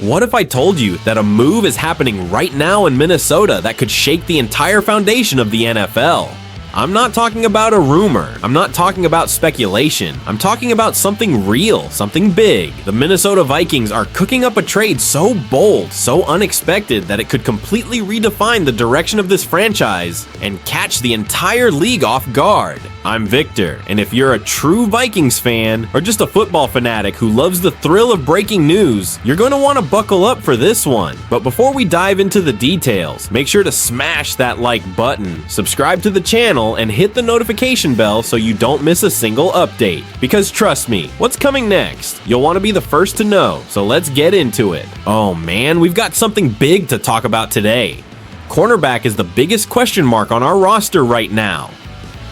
What if I told you that a move is happening right now in Minnesota that could shake the entire foundation of the NFL? I'm not talking about a rumor. I'm not talking about speculation. I'm talking about something real, something big. The Minnesota Vikings are cooking up a trade so bold, so unexpected that it could completely redefine the direction of this franchise and catch the entire league off guard. I'm Victor, and if you're a true Vikings fan or just a football fanatic who loves the thrill of breaking news, you're going to want to buckle up for this one. But before we dive into the details, make sure to smash that like button, subscribe to the channel, and hit the notification bell so you don't miss a single update. Because trust me, what's coming next? You'll want to be the first to know, so let's get into it. Oh man, we've got something big to talk about today. Cornerback is the biggest question mark on our roster right now.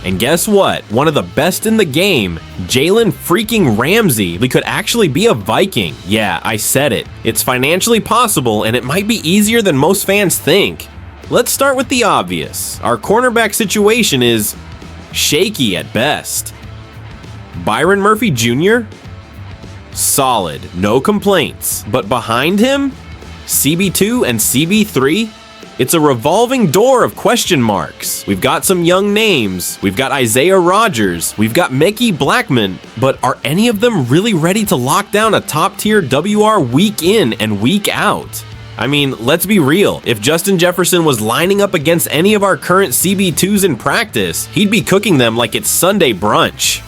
And guess what? One of the best in the game, Jalen freaking Ramsey, could actually be a Viking. Yeah, I said it. It's financially possible, and it might be easier than most fans think. Let's start with the obvious. Our cornerback situation is shaky at best. Byron Murphy Jr.? Solid, no complaints. But behind him? CB2 and CB3? It's a revolving door of question marks. We've got some young names. We've got Isaiah Rodgers. We've got Mickey Blackman. But are any of them really ready to lock down a top-tier WR week in and week out? I mean, let's be real. If Justin Jefferson was lining up against any of our current CB2s in practice, he'd be cooking them like it's Sunday brunch.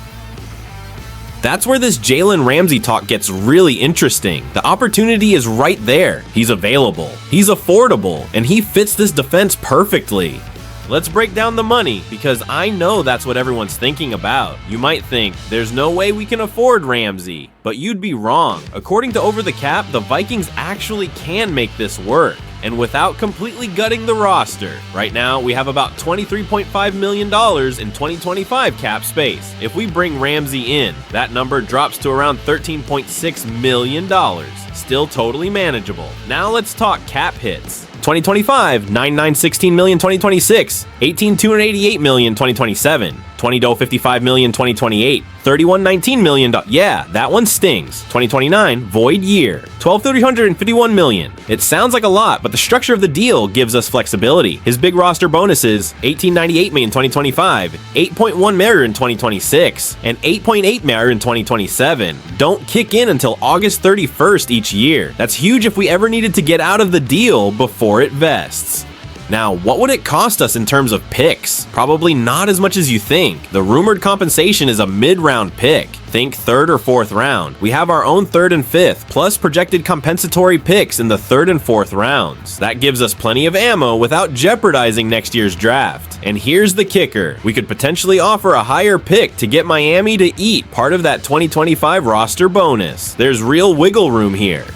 That's where this Jalen Ramsey talk gets really interesting. The opportunity is right there. He's available, he's affordable, and he fits this defense perfectly. Let's break down the money, because I know that's what everyone's thinking about. You might think, there's no way we can afford Ramsey, but you'd be wrong. According to Over the Cap, the Vikings actually can make this work, and without completely gutting the roster. Right now, we have about $23.5 million in 2025 cap space. If we bring Ramsey in, that number drops to around $13.6 million. Still totally manageable. Now let's talk cap hits. 2025, $9,916 million 2026, $18,288 million 2027, $20,055 million 2028, $31,019 million. Yeah, that one stings. 2029, void year, $12,351 million. It sounds like a lot, but the structure of the deal gives us flexibility. His big roster bonuses, $18.98 million 2025, $8.1 million in 2026, and $8.8 million in 2027. Don't kick in until August 31st each year. That's huge if we ever needed to get out of the deal before it vests. Now, what would it cost us in terms of picks? Probably not as much as you think. The rumored compensation is a mid-round pick. Think 3rd or 4th round. We have our own 3rd and 5th, plus projected compensatory picks in the 3rd and 4th rounds. That gives us plenty of ammo without jeopardizing next year's draft. And here's the kicker. We could potentially offer a higher pick to get Miami to eat part of that 2025 roster bonus. There's real wiggle room here.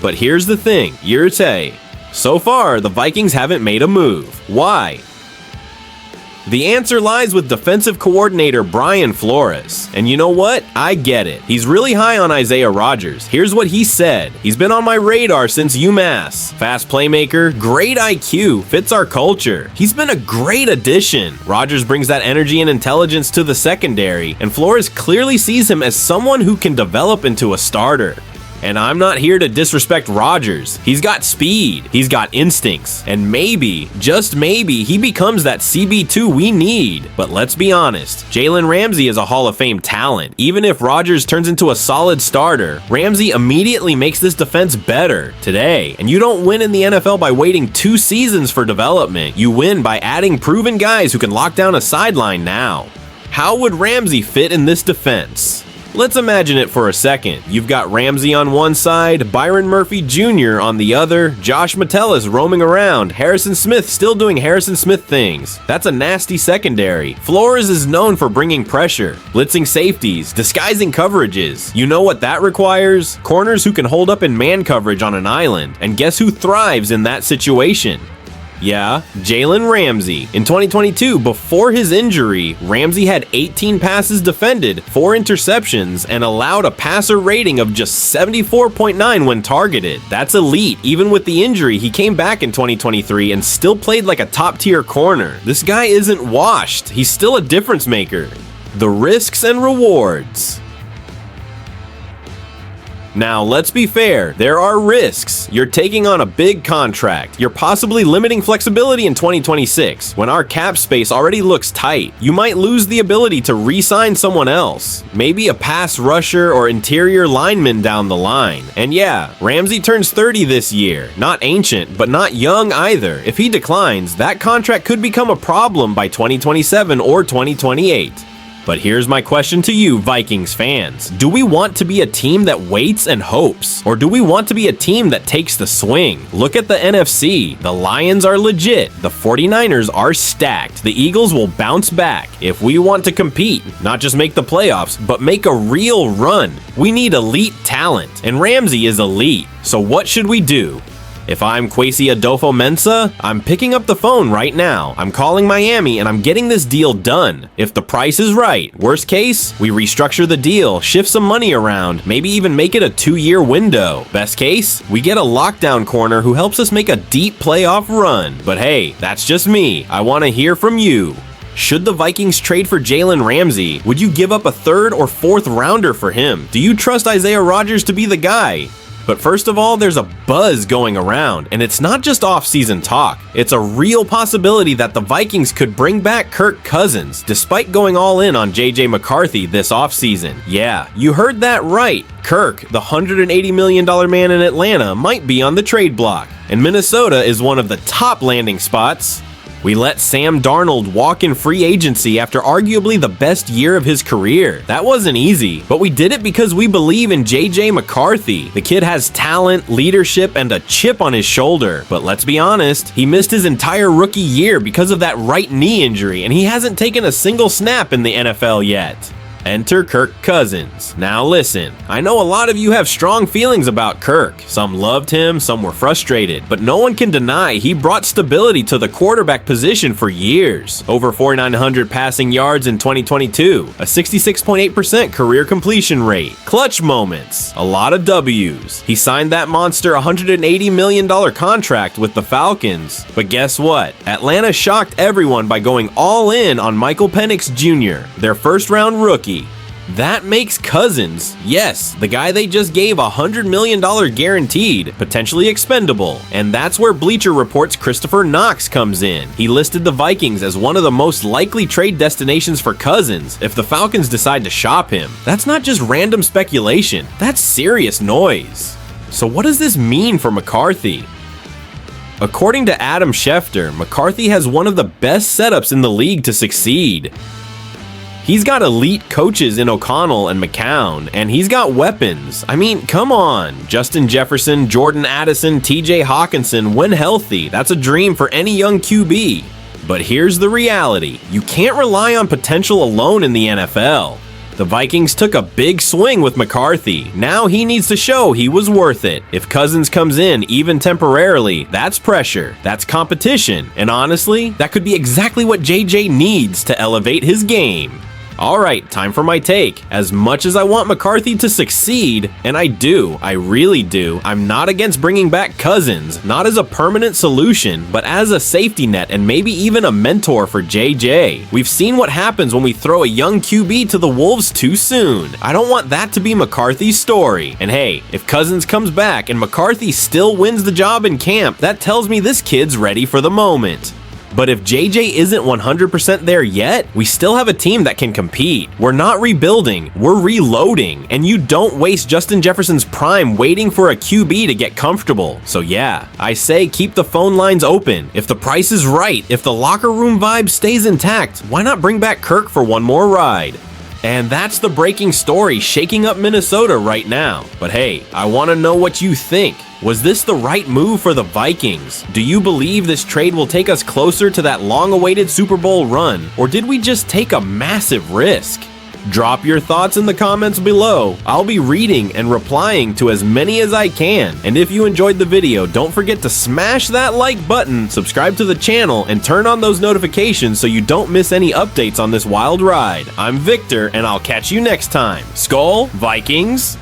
But here's the thing, Yurte. So far, the Vikings haven't made a move. Why? The answer lies with defensive coordinator Brian Flores. And you know what? I get it. He's really high on Isaiah Rodgers. Here's what he said. He's been on my radar since UMass. Fast playmaker, great IQ, fits our culture. He's been a great addition. Rodgers brings that energy and intelligence to the secondary, and Flores clearly sees him as someone who can develop into a starter. And I'm not here to disrespect Rodgers. He's got speed, he's got instincts, and maybe, just maybe, he becomes that CB2 we need. But let's be honest, Jalen Ramsey is a Hall of Fame talent. Even if Rodgers turns into a solid starter, Ramsey immediately makes this defense better today. And you don't win in the NFL by waiting 2 seasons for development. You win by adding proven guys who can lock down a sideline now. How would Ramsey fit in this defense? Let's imagine it for a second. You've got Ramsey on one side, Byron Murphy Jr. on the other, Josh Metellus roaming around, Harrison Smith still doing Harrison Smith things. That's a nasty secondary. Flores is known for bringing pressure, blitzing safeties, disguising coverages. You know what that requires? Corners who can hold up in man coverage on an island. And guess who thrives in that situation? Yeah, Jalen Ramsey. In 2022, before his injury, Ramsey had 18 passes defended, 4 interceptions, and allowed a passer rating of just 74.9 when targeted. That's elite. Even with the injury, he came back in 2023 and still played like a top-tier corner. This guy isn't washed. He's still a difference maker. The risks and rewards. Now, let's be fair, there are risks. You're taking on a big contract. You're possibly limiting flexibility in 2026. When our cap space already looks tight, you might lose the ability to re-sign someone else. Maybe a pass rusher or interior lineman down the line. And yeah, Ramsey turns 30 this year. Not ancient, but not young either. If he declines, that contract could become a problem by 2027 or 2028. But here's my question to you, Vikings fans. Do we want to be a team that waits and hopes? Or do we want to be a team that takes the swing? Look at the NFC. The Lions are legit. The 49ers are stacked. The Eagles will bounce back. If we want to compete, not just make the playoffs, but make a real run, we need elite talent. And Ramsey is elite. So what should we do? If I'm Kwesi Adolfo-Mensah, I'm picking up the phone right now. I'm calling Miami and I'm getting this deal done. If the price is right, worst case, we restructure the deal, shift some money around, maybe even make it a 2-year window. Best case, we get a lockdown corner who helps us make a deep playoff run. But hey, that's just me. I want to hear from you. Should the Vikings trade for Jalen Ramsey? Would you give up a 3rd or 4th rounder for him? Do you trust Isaiah Rodgers to be the guy? But first of all, there's a buzz going around, and it's not just off-season talk. It's a real possibility that the Vikings could bring back Kirk Cousins, despite going all in on JJ McCarthy this offseason. Yeah, you heard that right. Kirk, the $180 million man in Atlanta, might be on the trade block, and Minnesota is one of the top landing spots. We let Sam Darnold walk in free agency after arguably the best year of his career. That wasn't easy, but we did it because we believe in JJ McCarthy. The kid has talent, leadership, and a chip on his shoulder. But let's be honest, he missed his entire rookie year because of that right knee injury, and he hasn't taken a single snap in the NFL yet. Enter Kirk Cousins. Now listen, I know a lot of you have strong feelings about Kirk. Some loved him, some were frustrated, but no one can deny he brought stability to the quarterback position for years. Over 4,900 passing yards in 2022, a 66.8% career completion rate, clutch moments, a lot of W's. He signed that monster $180 million contract with the Falcons. But guess what? Atlanta shocked everyone by going all in on Michael Penix Jr., their first-round rookie. That makes Cousins, yes, the guy they just gave $100 million guaranteed, potentially expendable. And that's where Bleacher Report's Christopher Knox comes in. He listed the Vikings as one of the most likely trade destinations for Cousins if the Falcons decide to shop him. That's not just random speculation, that's serious noise. So what does this mean for McCarthy? According to Adam Schefter, McCarthy has one of the best setups in the league to succeed. He's got elite coaches in O'Connell and McCown, and he's got weapons. I mean, come on. Justin Jefferson, Jordan Addison, TJ Hawkinson, when healthy, that's a dream for any young QB. But here's the reality. You can't rely on potential alone in the NFL. The Vikings took a big swing with McCarthy. Now he needs to show he was worth it. If Cousins comes in, even temporarily, that's pressure, that's competition, and honestly, that could be exactly what JJ needs to elevate his game. Alright, time for my take. As much as I want McCarthy to succeed, and I do, I really do, I'm not against bringing back Cousins, not as a permanent solution, but as a safety net and maybe even a mentor for JJ. We've seen what happens when we throw a young QB to the Wolves too soon. I don't want that to be McCarthy's story. And hey, if Cousins comes back and McCarthy still wins the job in camp, that tells me this kid's ready for the moment. But if JJ isn't 100% there yet, we still have a team that can compete. We're not rebuilding, we're reloading. And you don't waste Justin Jefferson's prime waiting for a QB to get comfortable. So yeah, I say keep the phone lines open. If the price is right, if the locker room vibe stays intact, why not bring back Kirk for one more ride? And that's the breaking story shaking up Minnesota right now. But hey, I want to know what you think. Was this the right move for the Vikings? Do you believe this trade will take us closer to that long-awaited Super Bowl run? Or did we just take a massive risk? Drop your thoughts in the comments below. I'll be reading and replying to as many as I can. And if you enjoyed the video, don't forget to smash that like button, subscribe to the channel, and turn on those notifications so you don't miss any updates on this wild ride. I'm Victor, and I'll catch you next time. Skol Vikings!